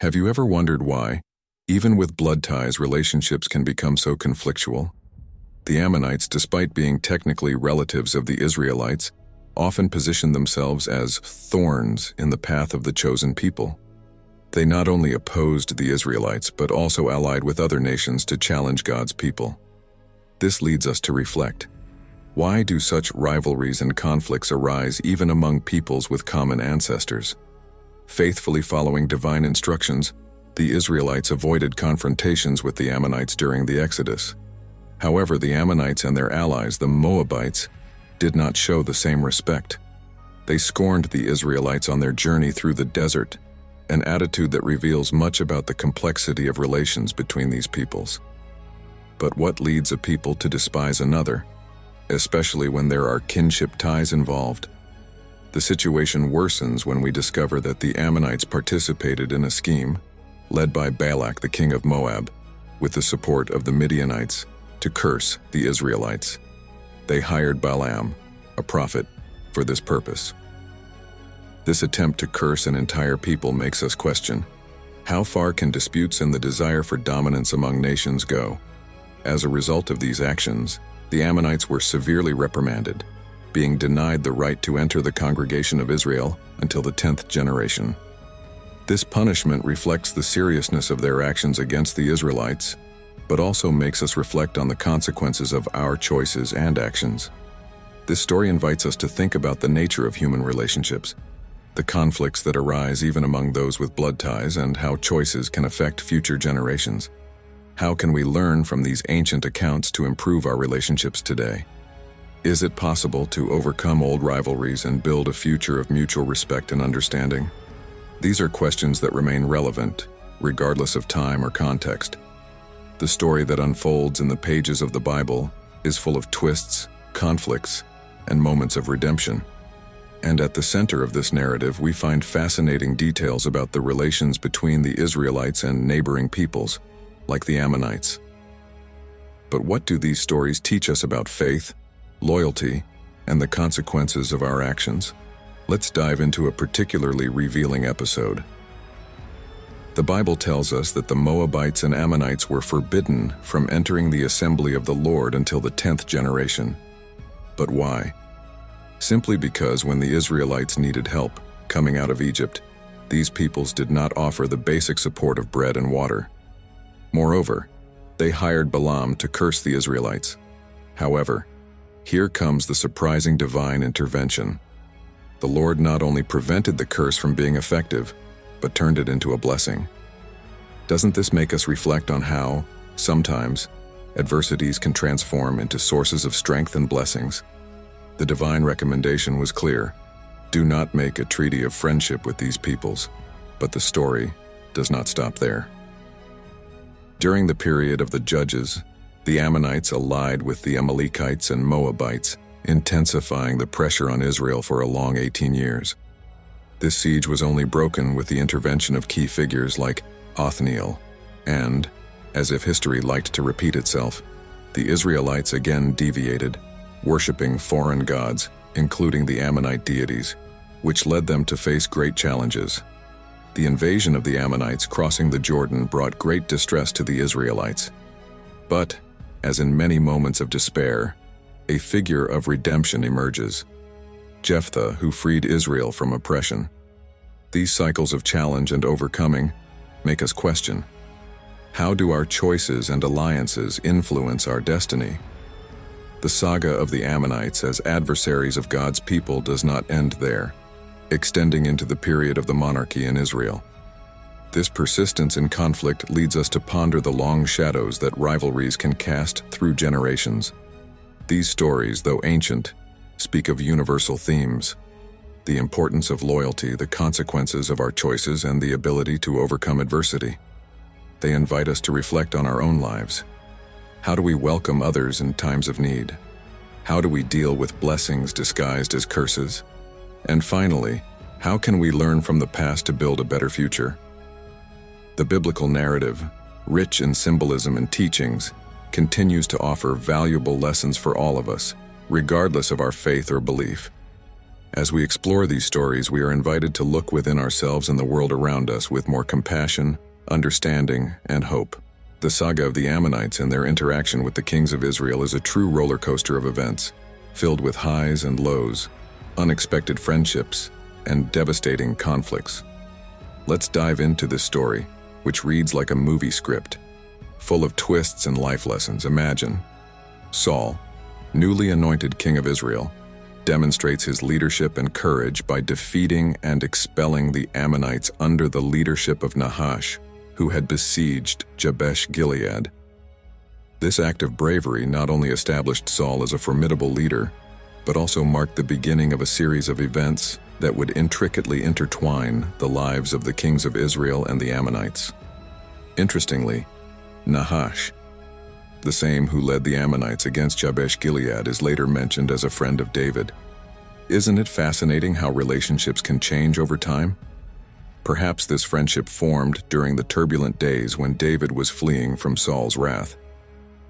Have you ever wondered why, even with blood ties, relationships can become so conflictual? The Ammonites, despite being technically relatives of the Israelites, often position themselves as thorns in the path of the chosen people. They not only opposed the Israelites, but also allied with other nations to challenge God's people. This leads us to reflect. Why do such rivalries and conflicts arise even among peoples with common ancestors? Faithfully following divine instructions, the Israelites avoided confrontations with the Ammonites during the Exodus. However, the Ammonites and their allies, the Moabites, did not show the same respect. They scorned the Israelites on their journey through the desert, an attitude that reveals much about the complexity of relations between these peoples. But what leads a people to despise another, especially when there are kinship ties involved? The situation worsens when we discover that the Ammonites participated in a scheme, led by Balak, the king of Moab, with the support of the Midianites, to curse the Israelites. They hired Balaam, a prophet, for this purpose. This attempt to curse an entire people makes us question, how far can disputes and the desire for dominance among nations go? As a result of these actions, the Ammonites were severely reprimanded, being denied the right to enter the congregation of Israel until the 10th generation. This punishment reflects the seriousness of their actions against the Israelites, but also makes us reflect on the consequences of our choices and actions. This story invites us to think about the nature of human relationships, the conflicts that arise even among those with blood ties, and how choices can affect future generations. How can we learn from these ancient accounts to improve our relationships today? Is it possible to overcome old rivalries and build a future of mutual respect and understanding? These are questions that remain relevant, regardless of time or context. The story that unfolds in the pages of the Bible is full of twists, conflicts, and moments of redemption. And at the center of this narrative, we find fascinating details about the relations between the Israelites and neighboring peoples, like the Ammonites. But what do these stories teach us about faith, loyalty, and the consequences of our actions? Let's dive into a particularly revealing episode. The Bible tells us that the Moabites and Ammonites were forbidden from entering the assembly of the Lord until the 10th generation. But why? Simply because when the Israelites needed help coming out of Egypt, these peoples did not offer the basic support of bread and water. Moreover, they hired Balaam to curse the Israelites. However, here comes the surprising divine intervention. The Lord not only prevented the curse from being effective, but turned it into a blessing. Doesn't this make us reflect on how, sometimes, adversities can transform into sources of strength and blessings? The divine recommendation was clear: do not make a treaty of friendship with these peoples. But the story does not stop there. During the period of the Judges, the Ammonites allied with the Amalekites and Moabites, intensifying the pressure on Israel for a long 18 years. This siege was only broken with the intervention of key figures like Othniel, and, as if history liked to repeat itself, the Israelites again deviated, worshipping foreign gods, including the Ammonite deities, which led them to face great challenges. The invasion of the Ammonites crossing the Jordan brought great distress to the Israelites. But, as in many moments of despair, a figure of redemption emerges: Jephthah, who freed Israel from oppression. These cycles of challenge and overcoming make us question, how do our choices and alliances influence our destiny? The saga of the Ammonites as adversaries of God's people does not end there, extending into the period of the monarchy in Israel. This persistence in conflict leads us to ponder the long shadows that rivalries can cast through generations. These stories, though ancient, speak of universal themes: the importance of loyalty, the consequences of our choices, and the ability to overcome adversity. They invite us to reflect on our own lives. How do we welcome others in times of need? How do we deal with blessings disguised as curses? And finally, how can we learn from the past to build a better future? The biblical narrative, rich in symbolism and teachings, continues to offer valuable lessons for all of us, regardless of our faith or belief. As we explore these stories, we are invited to look within ourselves and the world around us with more compassion, understanding, and hope. The saga of the Ammonites and their interaction with the kings of Israel is a true roller coaster of events, filled with highs and lows, unexpected friendships, and devastating conflicts. Let's dive into this story, which reads like a movie script, full of twists and life lessons. Imagine Saul, newly anointed king of Israel, demonstrates his leadership and courage by defeating and expelling the Ammonites under the leadership of Nahash, who had besieged Jabesh-Gilead. This act of bravery not only established Saul as a formidable leader, but also marked the beginning of a series of events that would intricately intertwine the lives of the kings of Israel and the Ammonites. Interestingly, Nahash, the same who led the Ammonites against Jabesh-Gilead, is later mentioned as a friend of David. Isn't it fascinating how relationships can change over time? Perhaps this friendship formed during the turbulent days when David was fleeing from Saul's wrath.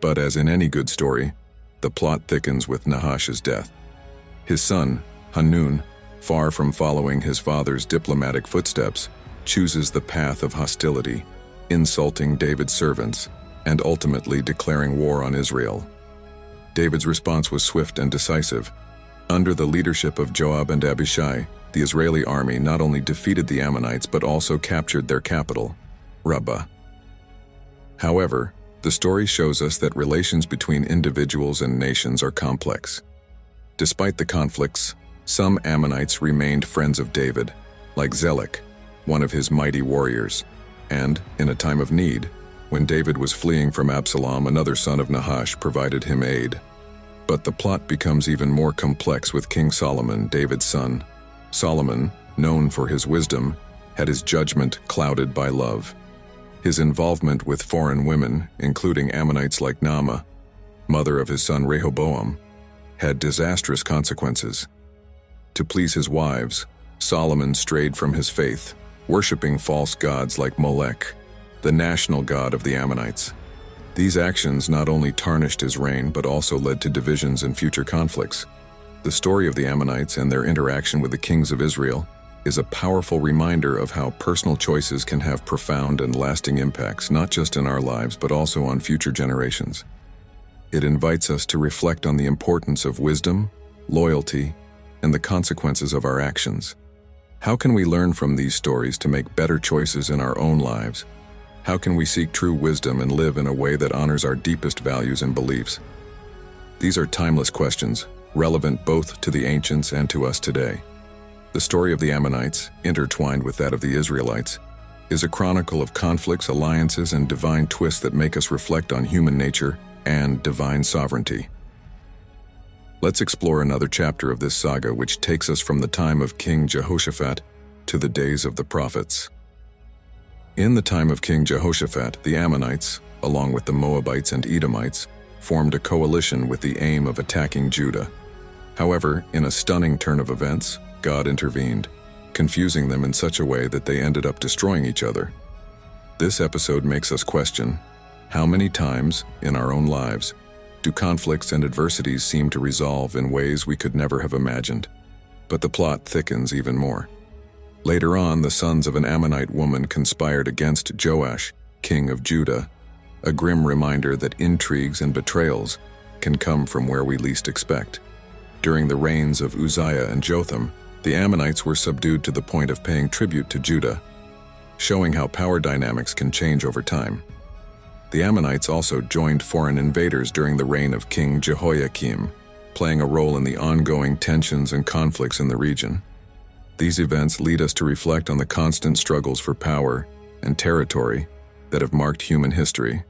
But as in any good story, the plot thickens with Nahash's death. His son, Hanun, far from following his father's diplomatic footsteps, chooses the path of hostility, insulting David's servants, and ultimately declaring war on Israel. David's response was swift and decisive. Under the leadership of Joab and Abishai, the Israeli army not only defeated the Ammonites but also captured their capital, Rabbah. However, the story shows us that relations between individuals and nations are complex. Despite the conflicts, some Ammonites remained friends of David, like Zelek, one of his mighty warriors, and, in a time of need, when David was fleeing from Absalom, another son of Nahash provided him aid. But the plot becomes even more complex with King Solomon, David's son. Solomon, known for his wisdom, had his judgment clouded by love. His involvement with foreign women, including Ammonites like Naamah, mother of his son Rehoboam, had disastrous consequences. To please his wives, Solomon strayed from his faith, worshiping false gods like Molech, the national god of the Ammonites. These actions not only tarnished his reign but also led to divisions and future conflicts. The story of the Ammonites and their interaction with the kings of Israel is a powerful reminder of how personal choices can have profound and lasting impacts, not just in our lives but also on future generations. It invites us to reflect on the importance of wisdom, loyalty, and the consequences of our actions. How can we learn from these stories to make better choices in our own lives? How can we seek true wisdom and live in a way that honors our deepest values and beliefs? These are timeless questions, relevant both to the ancients and to us today. The story of the Ammonites, intertwined with that of the Israelites, is a chronicle of conflicts, alliances, and divine twists that make us reflect on human nature and divine sovereignty. Let's explore another chapter of this saga, which takes us from the time of King Jehoshaphat to the days of the prophets. In the time of King Jehoshaphat, the Ammonites, along with the Moabites and Edomites, formed a coalition with the aim of attacking Judah. However, in a stunning turn of events, God intervened, confusing them in such a way that they ended up destroying each other. This episode makes us question, how many times, in our own lives, do conflicts and adversities seem to resolve in ways we could never have imagined? But the plot thickens even more. Later on, the sons of an Ammonite woman conspired against Joash, king of Judah, a grim reminder that intrigues and betrayals can come from where we least expect. During the reigns of Uzziah and Jotham, the Ammonites were subdued to the point of paying tribute to Judah, showing how power dynamics can change over time. The Ammonites also joined foreign invaders during the reign of King Jehoiakim, playing a role in the ongoing tensions and conflicts in the region. These events lead us to reflect on the constant struggles for power and territory that have marked human history.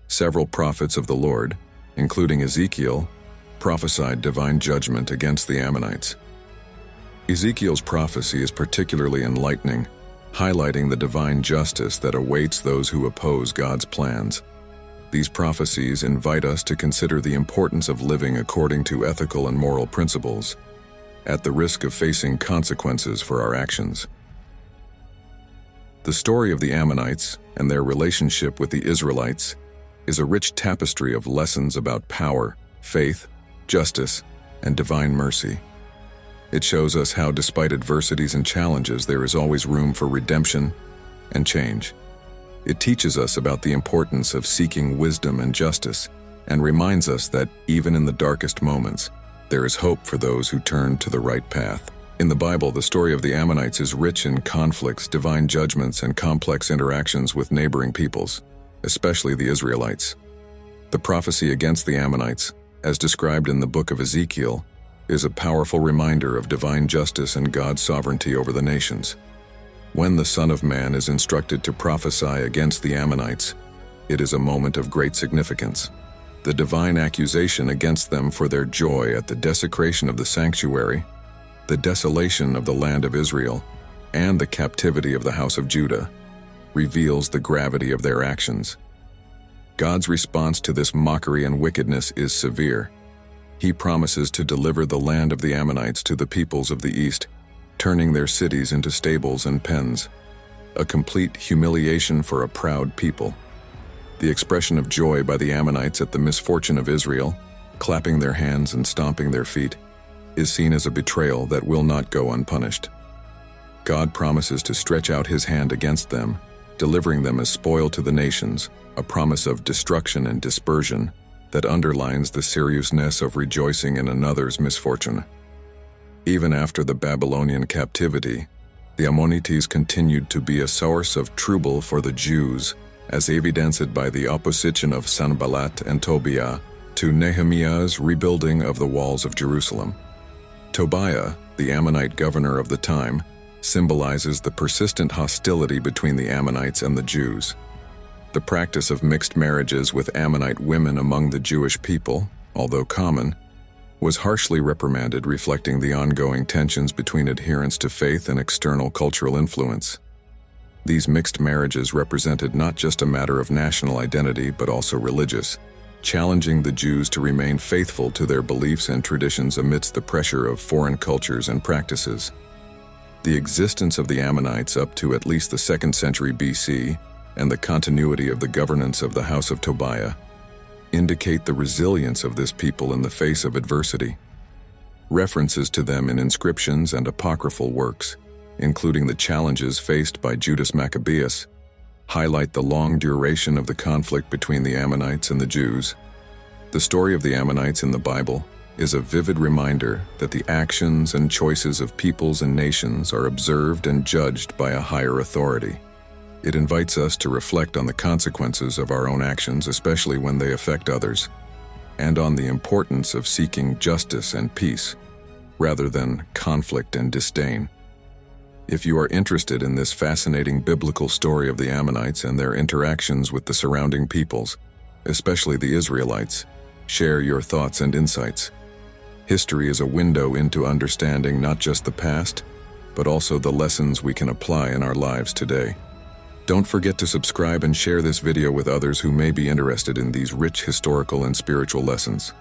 Several prophets of the Lord, including Ezekiel, prophesied divine judgment against the Ammonites. Ezekiel's prophecy is particularly enlightening, highlighting the divine justice that awaits those who oppose God's plans. These prophecies invite us to consider the importance of living according to ethical and moral principles, at the risk of facing consequences for our actions. The story of the Ammonites and their relationship with the Israelites is a rich tapestry of lessons about power, faith, justice, and divine mercy. It shows us how, despite adversities and challenges, there is always room for redemption and change. It teaches us about the importance of seeking wisdom and justice, and reminds us that, even in the darkest moments, there is hope for those who turn to the right path. In the Bible, the story of the Ammonites is rich in conflicts, divine judgments, and complex interactions with neighboring peoples, especially the Israelites. The prophecy against the Ammonites, as described in the book of Ezekiel, is a powerful reminder of divine justice and God's sovereignty over the nations. When the Son of Man is instructed to prophesy against the Ammonites, it is a moment of great significance. The divine accusation against them for their joy at the desecration of the sanctuary, the desolation of the land of Israel, and the captivity of the house of Judah, reveals the gravity of their actions. God's response to this mockery and wickedness is severe. He promises to deliver the land of the Ammonites to the peoples of the east, turning their cities into stables and pens, a complete humiliation for a proud people. The expression of joy by the Ammonites at the misfortune of Israel, clapping their hands and stomping their feet, is seen as a betrayal that will not go unpunished. God promises to stretch out his hand against them, delivering them as spoil to the nations, a promise of destruction and dispersion that underlines the seriousness of rejoicing in another's misfortune. Even after the Babylonian captivity, the Ammonites continued to be a source of trouble for the Jews, as evidenced by the opposition of Sanballat and Tobiah to Nehemiah's rebuilding of the walls of Jerusalem. Tobiah, the Ammonite governor of the time, symbolizes the persistent hostility between the Ammonites and the Jews. The practice of mixed marriages with Ammonite women among the Jewish people, although common, was harshly reprimanded, reflecting the ongoing tensions between adherence to faith and external cultural influence. These mixed marriages represented not just a matter of national identity but also religious, challenging the Jews to remain faithful to their beliefs and traditions amidst the pressure of foreign cultures and practices. The existence of the Ammonites up to at least the 2nd century BC and the continuity of the governance of the House of Tobiah indicate the resilience of this people in the face of adversity. References to them in inscriptions and apocryphal works, including the challenges faced by Judas Maccabeus, highlight the long duration of the conflict between the Ammonites and the Jews. The story of the Ammonites in the Bible is a vivid reminder that the actions and choices of peoples and nations are observed and judged by a higher authority. It invites us to reflect on the consequences of our own actions, especially when they affect others, and on the importance of seeking justice and peace, rather than conflict and disdain. If you are interested in this fascinating biblical story of the Ammonites and their interactions with the surrounding peoples, especially the Israelites, share your thoughts and insights. History is a window into understanding not just the past, but also the lessons we can apply in our lives today. Don't forget to subscribe and share this video with others who may be interested in these rich historical and spiritual lessons.